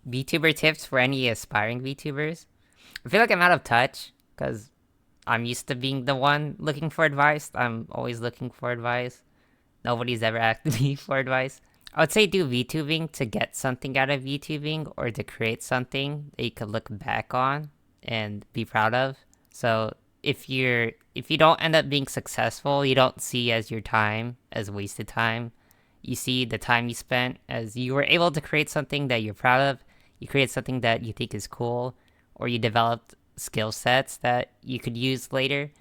VTuber tips for any aspiring VTubers. I feel like I'm out of touch because I'm used to being the one looking for advice. I'm always looking for advice. Nobody's ever asked me for advice. I would say do VTubing to get something out of VTubing or to create something that you could look back on and be proud of. So if you don't end up being successful, you don't see as your time as wasted time. You see the time you spent as you were able to create something that you're proud of. You create something that you think is cool, or you developed skill sets that you could use later,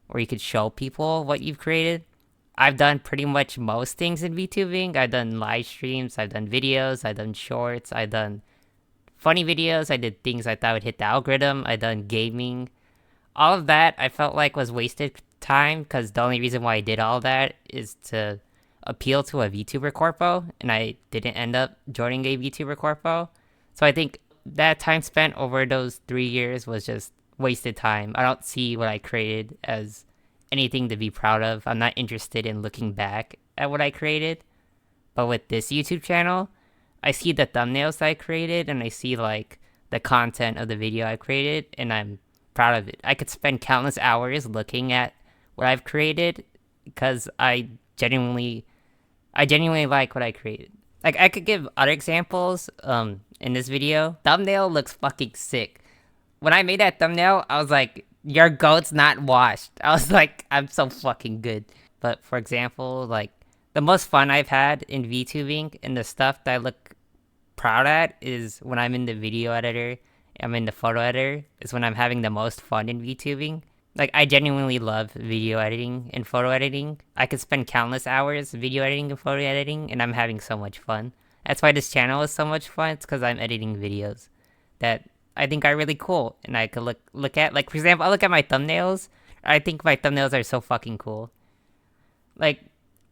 or you could show people what you've created. I've done pretty much most things in VTubing. I've done live streams, I've done videos, I've done shorts, I've done funny videos, I did things I thought would hit the algorithm, I've done gaming. All of that I felt like was wasted time because the only reason why I did all that is to appeal to a VTuber corpo, and I didn't end up joining a VTuber corpo. So I think that time spent over those 3 years was just wasted time. I don't see what I created as anything to be proud of. I'm not interested in looking back at what I created. But with this YouTube channel, I see the thumbnails I created and I see like the content of the video I created and I'm proud of it. I could spend countless hours looking at what I've created because I genuinely like what I created. Like I could give other examples in this video. Thumbnail looks fucking sick. When I made that thumbnail, I was like, your goat's not washed. I was like, I'm so fucking good. But for example, like the most fun I've had in VTubing and the stuff that I look proud at is when I'm in the video editor, I'm in the photo editor, is when I'm having the most fun in VTubing. Like I genuinely love video editing and photo editing. I could spend countless hours video editing and photo editing and I'm having so much fun. That's why this channel is so much fun. It's because I'm editing videos that I think are really cool and I could look at. Like for example, I look at my thumbnails. I think my thumbnails are so fucking cool. Like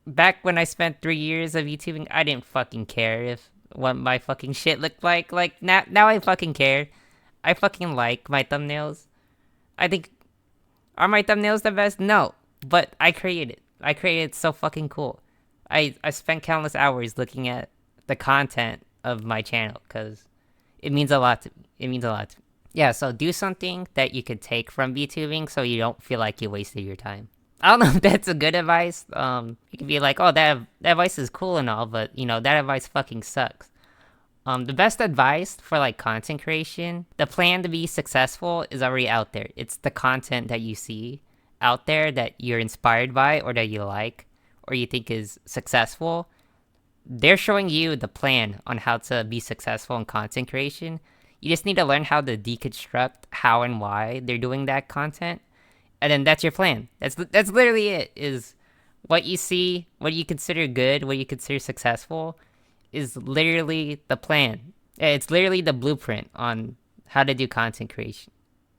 back when I spent 3 years of YouTubing, I didn't fucking care if what my fucking shit looked like. Like now I fucking care. I fucking like my thumbnails. I think are my thumbnails the best? No, but I created. I created so fucking cool. I spent countless hours looking at the content of my channel because it means a lot to me. It means a lot to me. Yeah, so do something that you could take from VTubing so you don't feel like you wasted your time. I don't know if that's a good advice. You could be like, oh, that advice is cool and all, but you know that advice fucking sucks. The best advice for like content creation, the plan to be successful is already out there. It's the content that you see out there that you're inspired by or that you like or you think is successful. They're showing you the plan on how to be successful in content creation. You just need to learn how to deconstruct how and why they're doing that content. And then that's your plan. That's literally it. Is what you see, what you consider good, what you consider successful is literally the plan. It's literally the blueprint on how to do content creation.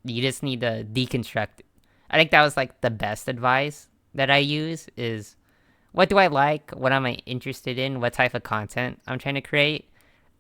You just need to deconstruct it. I think that was like the best advice that I use is what do I like? What am I interested in? What type of content I'm trying to create?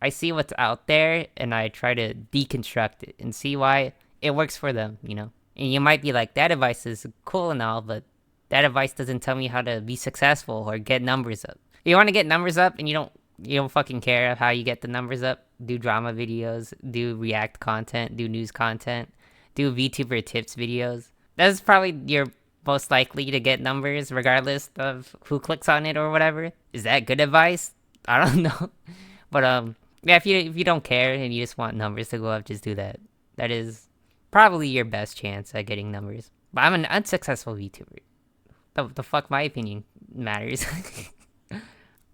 I see what's out there and I try to deconstruct it and see why it works for them, you know? And you might be like, that advice is cool and all, but that advice doesn't tell me how to be successful or get numbers up. You want to get numbers up and you don't fucking care how you get the numbers up. Do drama videos, do react content, do news content, do VTuber tips videos. That's probably your most likely to get numbers regardless of who clicks on it or whatever. Is that good advice? I don't know. But yeah, if you don't care and you just want numbers to go up, just do that. That is probably your best chance at getting numbers. But I'm an unsuccessful VTuber. The fuck my opinion matters.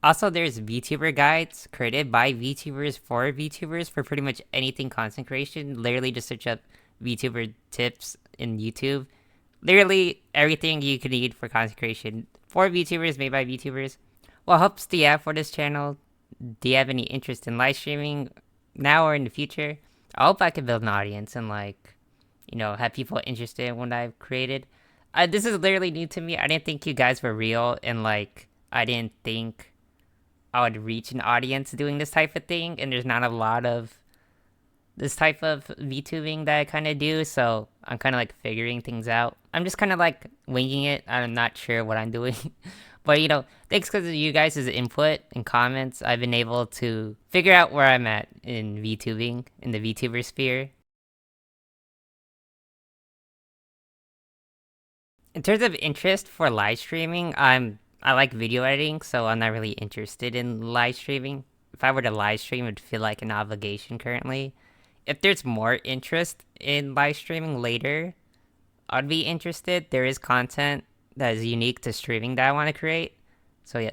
Also, there's VTuber guides created by VTubers for VTubers for pretty much anything content creation. Literally just search up VTuber tips in YouTube. Literally everything you could need for content creation for VTubers, made by VTubers. What hopes do you have for this channel? Do you have any interest in live streaming now or in the future? I hope I can build an audience and like, you know, have people interested in what I've created. This is literally new to me. I didn't think you guys were real and like, I didn't think I would reach an audience doing this type of thing, and there's not a lot of this type of VTubing that I kind of do, so I'm kind of like figuring things out. I'm just kind of like winging it. I'm not sure what I'm doing, But thanks because of you guys' input and comments, I've been able to figure out where I'm at in VTubing, in the VTuber sphere. In terms of interest for live streaming, I like video editing, so I'm not really interested in live streaming. If I were to live stream, it'd feel like an obligation currently. If there's more interest in live streaming later, I'd be interested. There is content that is unique to streaming that I want to create. So yeah,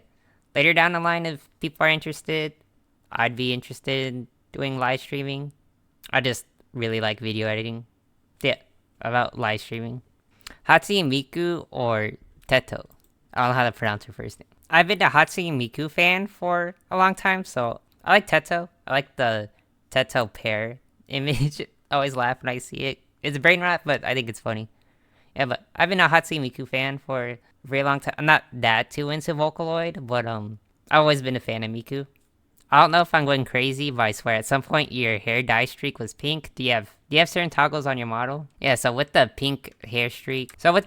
later down the line, if people are interested, I'd be interested in doing live streaming. I just really like video editing. Yeah, about live streaming. Hatsune Miku or Teto. I don't know how to pronounce her first name. I've been a Hatsune Miku fan for a long time, so I like Teto. I like the Teto pair image. I always laugh when I see it. It's a brain rot, but I think it's funny. Yeah, but I've been a Hatsune Miku fan for a very long time. I'm not that too into Vocaloid, but I've always been a fan of Miku. I don't know if I'm going crazy, but I swear at some point your hair dye streak was pink. Do you have certain toggles on your model? Yeah, so with the pink hair streak. This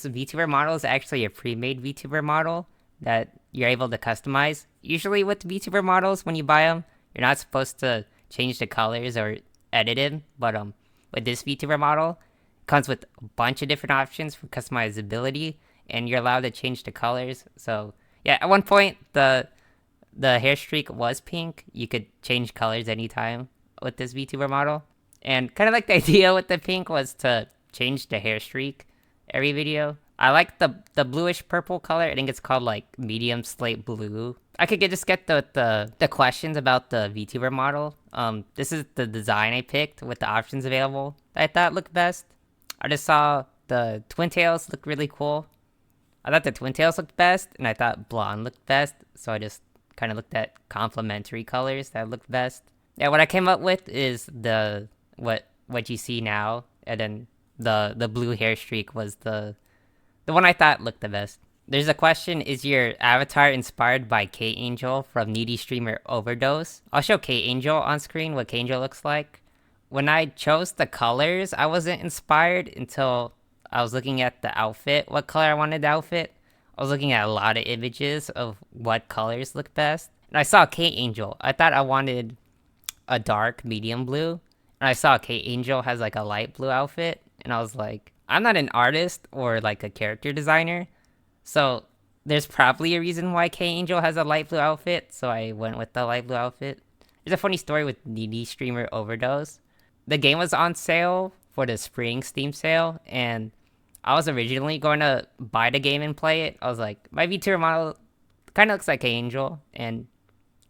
VTuber model is actually a pre-made VTuber model that you're able to customize. Usually with VTuber models, when you buy them, you're not supposed to change the colors or edit them, but with this VTuber model, it comes with a bunch of different options for customizability, and you're allowed to change the colors. So yeah, at one point the hair streak was pink. You could change colors anytime with this VTuber model. And kind of like the idea with the pink was to change the hair streak every video. I like the bluish purple color. I think it's called like medium slate blue. I could just get the questions about the VTuber model. This is the design I picked with the options available that I thought looked best. I just saw the twin tails look really cool. I thought the twin tails looked best, and I thought blonde looked best. So I just kind of looked at complementary colors that looked best. Yeah, what I came up with is the what you see now, and then the blue hair streak was the one I thought looked the best. There's a question: is your avatar inspired by K.angel from Needy Streamer Overdose? I'll show K.angel on screen what K.angel looks like. When I chose the colors, I wasn't inspired until I was looking at the outfit, what color I wanted the outfit. I was looking at a lot of images of what colors look best, and I saw K.angel. I thought I wanted a dark medium blue, and I saw K.angel has like a light blue outfit, and I was like, I'm not an artist or like a character designer, so there's probably a reason why K.angel has a light blue outfit, so I went with the light blue outfit. There's a funny story with Needy Streamer Overdose. The game was on sale for the spring Steam sale, and I was originally going to buy the game and play it. I was like, my VTuber model kind of looks like K.angel, and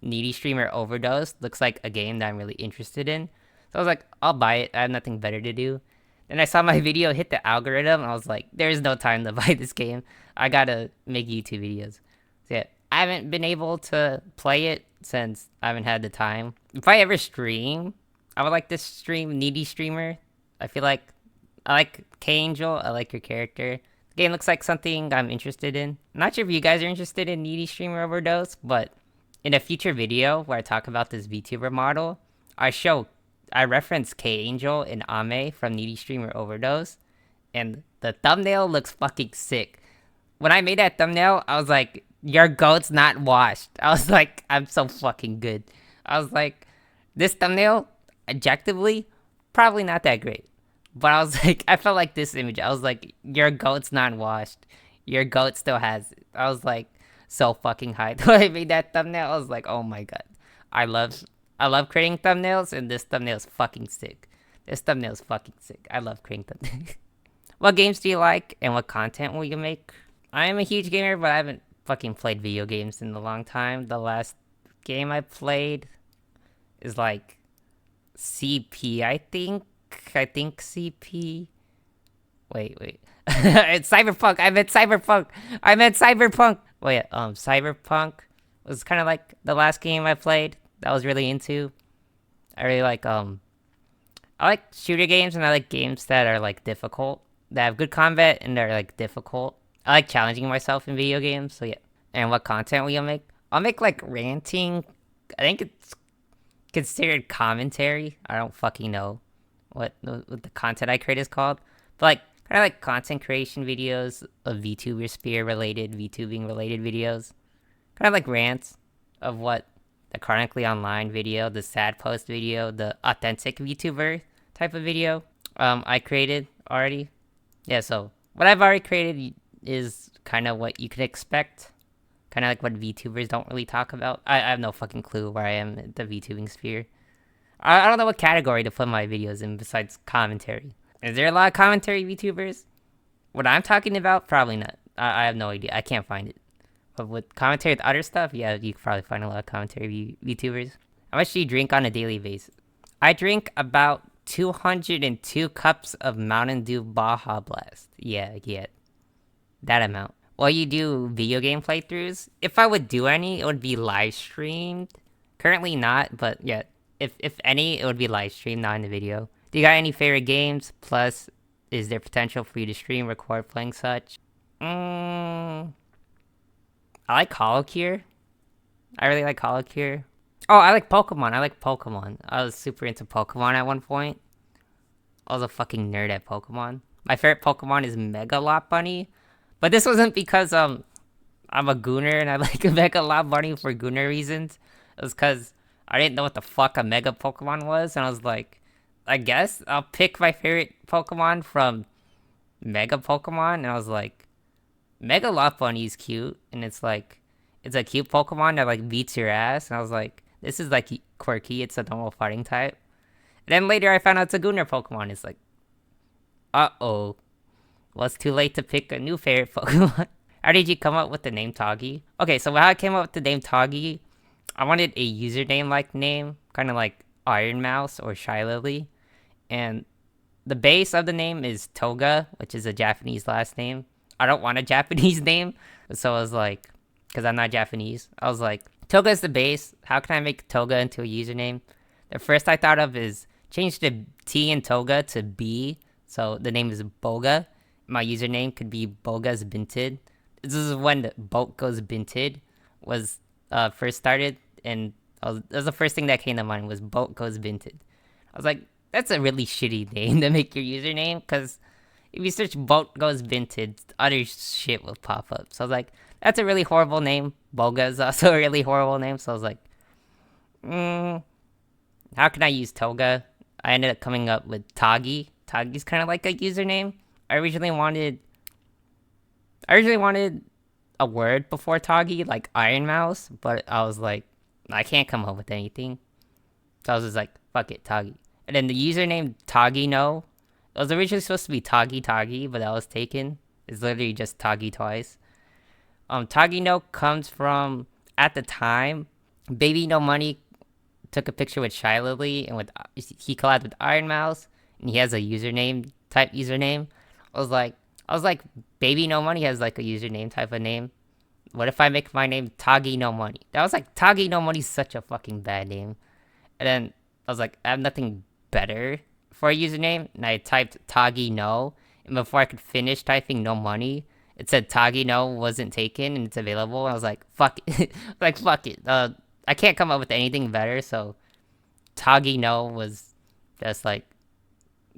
Needy Streamer Overdose looks like a game that I'm really interested in. So I was like, I'll buy it. I have nothing better to do. Then I saw my video hit the algorithm, and I was like, there's no time to buy this game. I gotta make YouTube videos. So yeah, I haven't been able to play it since I haven't had the time. If I ever stream, I would like to stream Needy Streamer. I feel like I like K.angel. I like your character. The game looks like something I'm interested in. I'm not sure if you guys are interested in Needy Streamer Overdose, but in a future video where I talk about this VTuber model, I reference K.angel and Ame from Needy Streamer Overdose, and the thumbnail looks fucking sick. When I made that thumbnail, I was like, your goat's not washed. I was like, I'm so fucking good. I was like, this thumbnail, objectively, probably not that great. But I was like, I felt like this image. I was like, your goat's not washed. Your goat still has it. I was like, so fucking hyped. When I made that thumbnail, I was like, oh my god. I love creating thumbnails, and this thumbnail is fucking sick. This thumbnail is fucking sick. I love creating thumbnails. What games do you like, and what content will you make? I am a huge gamer, but I haven't fucking played video games in a long time. The last game I played is like CP, I think. I think CP. Wait. It's Cyberpunk. I meant Cyberpunk. Wait, Cyberpunk was kind of like the last game I played that I was really into. I really like I like shooter games, and I like games that are like difficult, that have good combat and they're like difficult. I like challenging myself in video games. So yeah. And what content will you make? I'll make like ranting. I think it's considered commentary. I don't fucking know what the content I create is called. But like Kind of like content creation videos of VTuber sphere related, VTubing related videos. Kind of like rants of what the chronically online video, the sad post video, the authentic VTuber type of video I created already. Yeah, so what I've already created is kind of what you could expect. Kind of like what VTubers don't really talk about. I have no fucking clue where I am in the VTubing sphere. I don't know what category to put my videos in besides commentary. Is there a lot of commentary VTubers? What I'm talking about? Probably not. I have no idea. I can't find it. But with commentary with other stuff, yeah, you could probably find a lot of commentary VTubers. How much do you drink on a daily basis? I drink about 202 cups of Mountain Dew Baja Blast. Yeah, that amount. While you do video game playthroughs, if I would do any, it would be live streamed. Currently not, but yeah, if any, it would be live streamed, not in the video. Do you got any favorite games? Plus, is there potential for you to stream, record, playing such? I like Holocure. I really like Holocure. Oh, I like Pokemon. I was super into Pokemon at one point. I was a fucking nerd at Pokemon. My favorite Pokemon is Megalop Bunny. But this wasn't because I'm a gooner and I like Megalop Bunny for gooner reasons. It was because I didn't know what the fuck a Mega Pokemon was. And I was like, I guess I'll pick my favorite Pokemon from Mega Pokemon. And I was like, Megalop Bunny's cute. And it's like, it's a cute Pokemon that like beats your ass. And I was like, this is like quirky. It's a normal fighting type. And then later I found out it's a Gunner Pokemon. It's like, uh-oh. Well, it's too late to pick a new favorite Pokemon. How did you come up with the name Toggy? Okay, so how I came up with the name Toggy, I wanted a username-like name, kind of like Iron Mouse or Shy Lily. And the base of the name is Toga, which is a Japanese last name. I don't want a Japanese name, so I was like, because I'm not Japanese, I was like, Toga is the base. How can I make Toga into a username? The first I thought of is change the T in Toga to B, so the name is Boga. My username could be Boga's Binted. This is when the Boat Goes Binted was first started, and that was the first thing that came to mind was Boat Goes Binted. I was like, that's a really shitty name to make your username, because if you search Boat Goes Binted, other shit will pop up. So I was like, that's a really horrible name. Boga is also a really horrible name, so I was like, how can I use Toga? I ended up coming up with Toggy. Toggy's kind of like a username. I originally wanted a word before Toggy, like Iron Mouse, but I was like, I can't come up with anything. So I was just like, fuck it, Toggy. And then the username Toggy No, it was originally supposed to be Toggy, but that was taken. It's literally just Toggy twice. Toggy No comes from, at the time, Baby No Money took a picture with Shy Lily, and he collabed with Iron Mouse, and he has a type username. I was like, Baby No Money has like a username type of name. What if I make my name Toggy No Money? That was like, Toggy No Money's such a fucking bad name. And then I was like, I have nothing better for a username, and I typed Toggy No, and before I could finish typing No Money, it said Toggy No wasn't taken and it's available. And I was like, fuck it. Fuck it. I can't come up with anything better, so Toggy No was just like,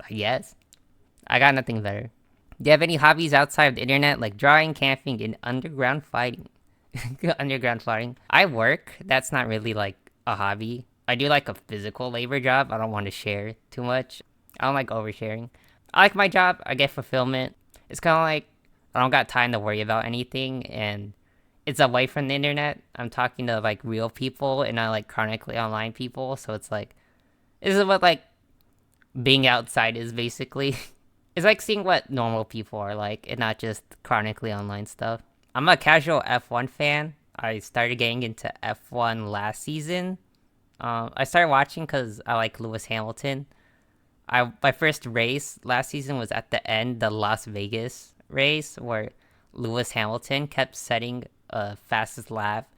I guess. I got nothing better. Do you have any hobbies outside of the internet, like drawing, camping, and underground fighting? Underground fighting. I work. That's not really like a hobby. I do like a physical labor job. I don't want to share too much. I don't like oversharing. I like my job. I get fulfillment. It's kind of like I don't got time to worry about anything, and it's away from the internet. I'm talking to like real people and not like chronically online people. So it's like, this is what like being outside is basically. It's like seeing what normal people are like and not just chronically online stuff. I'm a casual F1 fan. I started getting into F1 last season. I started watching because I like Lewis Hamilton. My first race last season was at the end, the Las Vegas race, where Lewis Hamilton kept setting fastest lap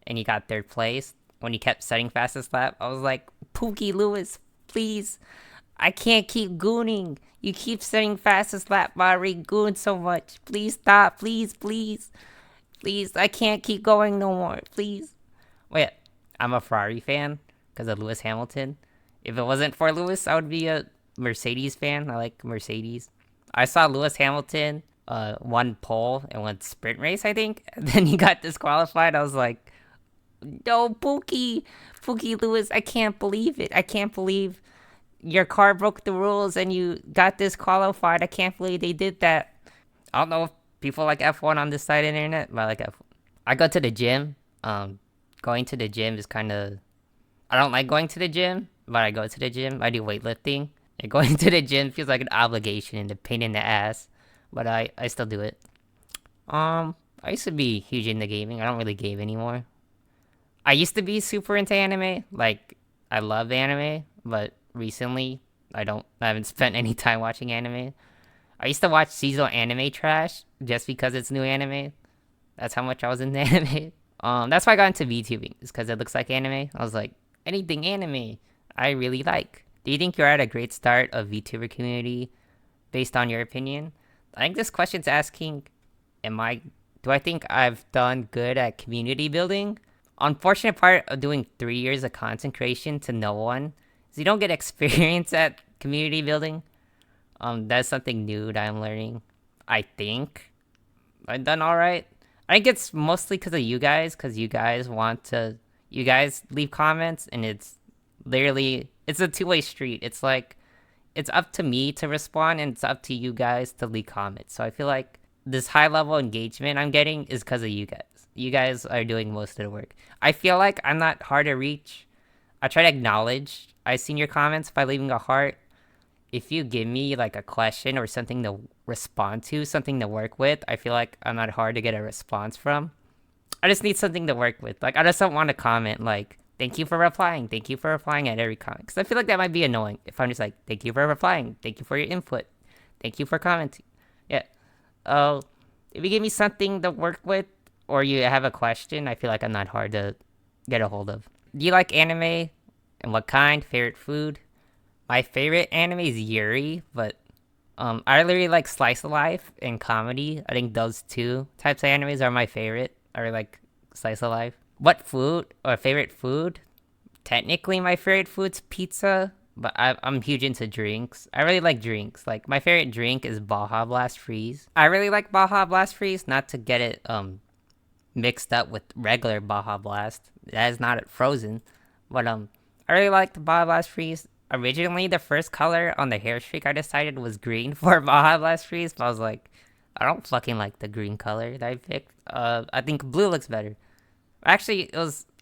and he got third place. When he kept setting fastest lap, I was like, Pookie Lewis, please. I can't keep gooning. You keep setting fastest lap, but I already gooned so much. Please stop. Please. Please, I can't keep going no more. Please. Wait, I'm a Ferrari fan because of Lewis Hamilton. If it wasn't for Lewis, I would be a Mercedes fan. I like Mercedes. I saw Lewis Hamilton one pole and one sprint race, I think. And then he got disqualified. I was like, no, Pookie Lewis, I can't believe it. I can't believe your car broke the rules and you got disqualified. I can't believe they did that. I don't know if people like F1 on this side of the internet, but I like F1. I go to the gym. Going to the gym is kind of. I don't like going to the gym, but I go to the gym. I do weightlifting. And going to the gym feels like an obligation and a pain in the ass, but I still do it. I used to be huge into gaming. I don't really game anymore. I used to be super into anime. Like, I love anime, but recently I haven't spent any time watching anime. I used to watch seasonal anime trash just because it's new anime. That's how much I was into anime. That's why I got into VTubing, is because it looks like anime. I was like, anything anime, I really like. Do you think you're at a great start of VTuber community based on your opinion? I think this question's asking, do I think I've done good at community building? Unfortunate part of doing 3 years of content creation to no one is you don't get experience at community building. That's something new that I'm learning. I think I've done all right. I think it's mostly because you guys you guys leave comments, and it's literally, it's a two-way street. It's like, it's up to me to respond, and it's up to you guys to leave comments. So I feel like this high level engagement I'm getting is because of you guys. You guys are doing most of the work. I feel like I'm not hard to reach. I try to acknowledge I've seen your comments by leaving a heart. If you give me like a question or something to respond to, something to work with, I feel like I'm not hard to get a response from. I just need something to work with. Like, I just don't want to comment like, thank you for replying. Thank you for replying at every comment. Because I feel like that might be annoying if I'm just like, thank you for replying. Thank you for your input. Thank you for commenting. Yeah. If you give me something to work with or you have a question, I feel like I'm not hard to get a hold of. Do you like anime? And what kind? Favorite food? My favorite anime is Yuri, but I really like slice of life and comedy. I think those two types of animes are my favorite. I really like slice of life. What food or favorite food? Technically, my favorite food's pizza, but I'm huge into drinks. I really like drinks. Like, my favorite drink is Baja Blast Freeze. I really like Baja Blast Freeze, not to get it mixed up with regular Baja Blast. That is not frozen, but I really like the Baja Blast Freeze. Originally, the first color on the hair streak I decided was green for Baja Blast Freeze, but I was like, I don't fucking like the green color that I picked. I think blue looks better. Actually,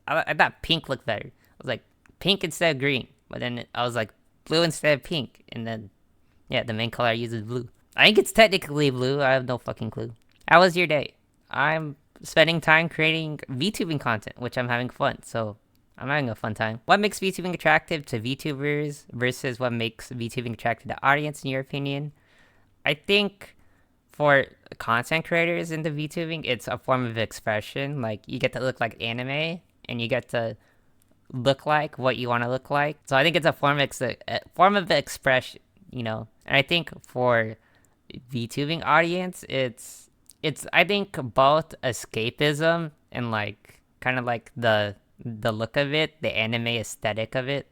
I thought pink looked better. I was like, pink instead of green, but then I was like, blue instead of pink, and then, yeah, the main color I use is blue. I think it's technically blue. I have no fucking clue. How was your day? I'm spending time creating VTubing content, which I'm having fun, so I'm having a fun time. What makes VTubing attractive to VTubers versus what makes VTubing attractive to audience, in your opinion? I think for content creators into VTubing, it's a form of expression. Like, you get to look like anime, and you get to look like what you want to look like. So I think it's a form of expression, you know. And I think for VTubing audience, it's I think both escapism and like kind of like the look of it, the anime aesthetic of it.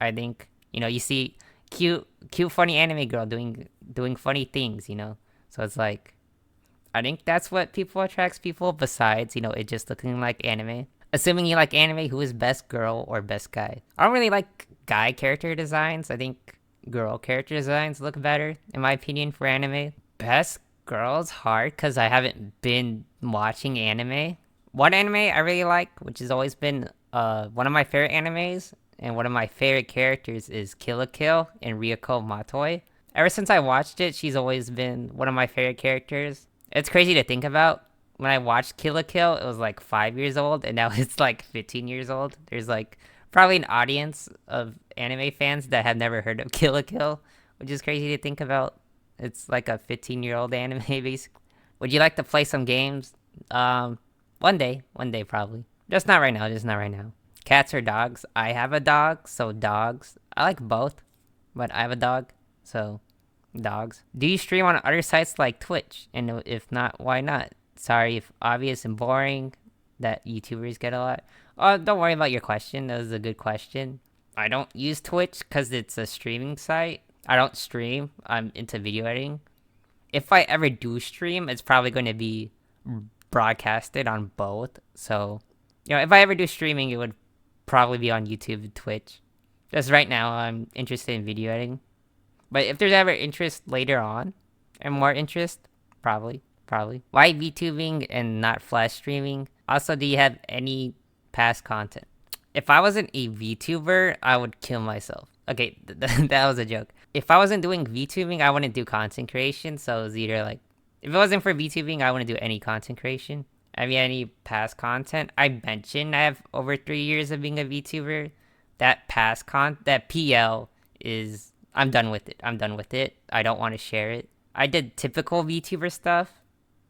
I think, you know, you see cute funny anime girl doing funny things, you know. So it's like, I think that's what attracts people besides, you know, it just looking like anime. Assuming you like anime, who is best girl or best guy? I don't really like guy character designs. I think girl character designs look better, in my opinion, for anime. Best girl's hard because I haven't been watching anime. One anime I really like, which has always been one of my favorite animes, and one of my favorite characters is Kill la Kill and Ryuko Matoi. Ever since I watched it, she's always been one of my favorite characters. It's crazy to think about. When I watched Kill la Kill, it was like 5 years old, and now it's like 15 years old. There's like probably an audience of anime fans that have never heard of Kill la Kill, which is crazy to think about. It's like a 15-year-old anime, basically. Would you like to play some games? One day probably. Just not right now. Cats or dogs? I have a dog, so dogs. I like both, but I have a dog, so dogs. Do you stream on other sites like Twitch? And if not, why not? Sorry if obvious and boring that YouTubers get a lot. Oh, don't worry about your question. That was a good question. I don't use Twitch because it's a streaming site. I don't stream. I'm into video editing. if I ever do stream, it's probably going to be broadcasted on both. So, if I ever do streaming, it would probably be on YouTube and Twitch. Just right now, I'm interested in video editing. But if there's ever interest later on, and more interest, probably. Why VTubing and not flash streaming? Also, do you have any past content? If I wasn't a VTuber, I would kill myself. Okay, that was a joke. If I wasn't doing VTubing, I wouldn't do content creation. So it's either like, if it wasn't for VTubing, I wouldn't do any content creation. Have you any past content? I mentioned I have over 3 years of being a VTuber. That PL is, I'm done with it. I don't want to share it. I did typical VTuber stuff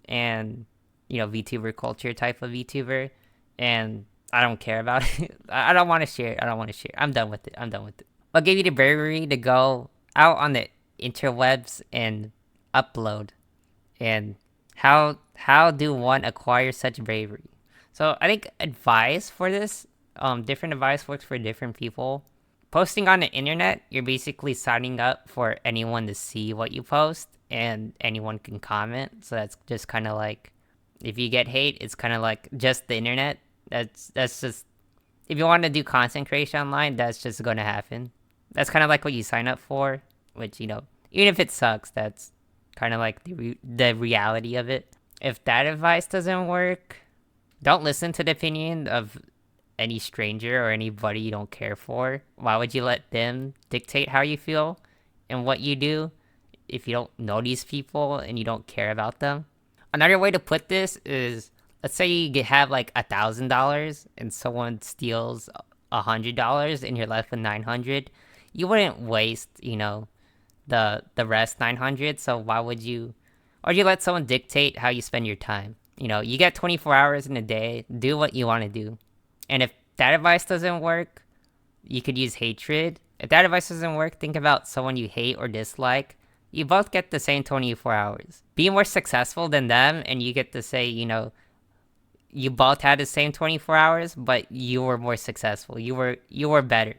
and, VTuber culture type of VTuber. And I don't care about it. I don't want to share it. I'm done with it. What gave you the bravery to go out on the interwebs and upload? And how do one acquire such bravery? So I think advice for this, different advice works for different people. Posting on the internet, you're basically signing up for anyone to see what you post, and anyone can comment. So that's just kind of like, if you get hate, it's kind of like just the internet. That's just, if you want to do content creation online, that's just gonna happen. That's kind of like what you sign up for, which, even if it sucks, that's kind of like the reality of it. If that advice doesn't work, don't listen to the opinion of any stranger or anybody you don't care for. Why would you let them dictate how you feel and what you do if you don't know these people and you don't care about them? Another way to put this is, let's say you have like $1,000 and someone steals $100 and you're left with 900. You wouldn't waste, the rest 900. So why would you? Or you let someone dictate how you spend your time. You get 24 hours in a day. Do what you want to do. And if that advice doesn't work, you could use hatred. If that advice doesn't work, think about someone you hate or dislike. You both get the same 24 hours. Be more successful than them, and you get to say, you both had the same 24 hours, but you were more successful. You were better.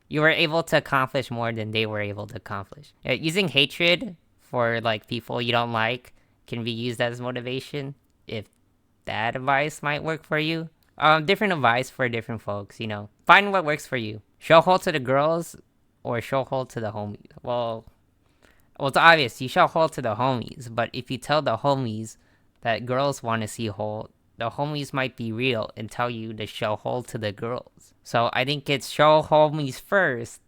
You were able to accomplish more than they were able to accomplish. Using hatred for like people you don't like can be used as motivation. If that advice might work for you. Different advice for different folks, Find what works for you. Show hold to the girls or show hold to the homies. Well, it's obvious. You show hold to the homies, but if you tell the homies that girls want to see hold, the homies might be real and tell you to show hold to the girls. So I think it's show homies first,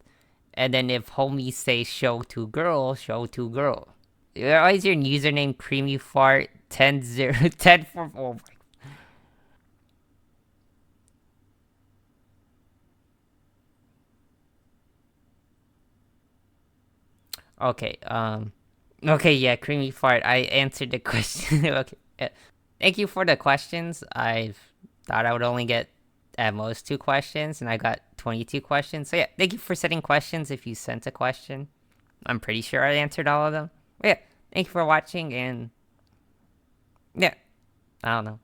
and then if homies say show to girl, show to girl. Why is your username creamy fart 10 for oh my. Okay, yeah, creamy fart. I answered the question. Okay. Thank you for the questions. I thought I would only get at most 2 questions, and I got 22 questions. So yeah, thank you for sending questions if you sent a question. I'm pretty sure I answered all of them. But yeah, thank you for watching, and yeah, I don't know.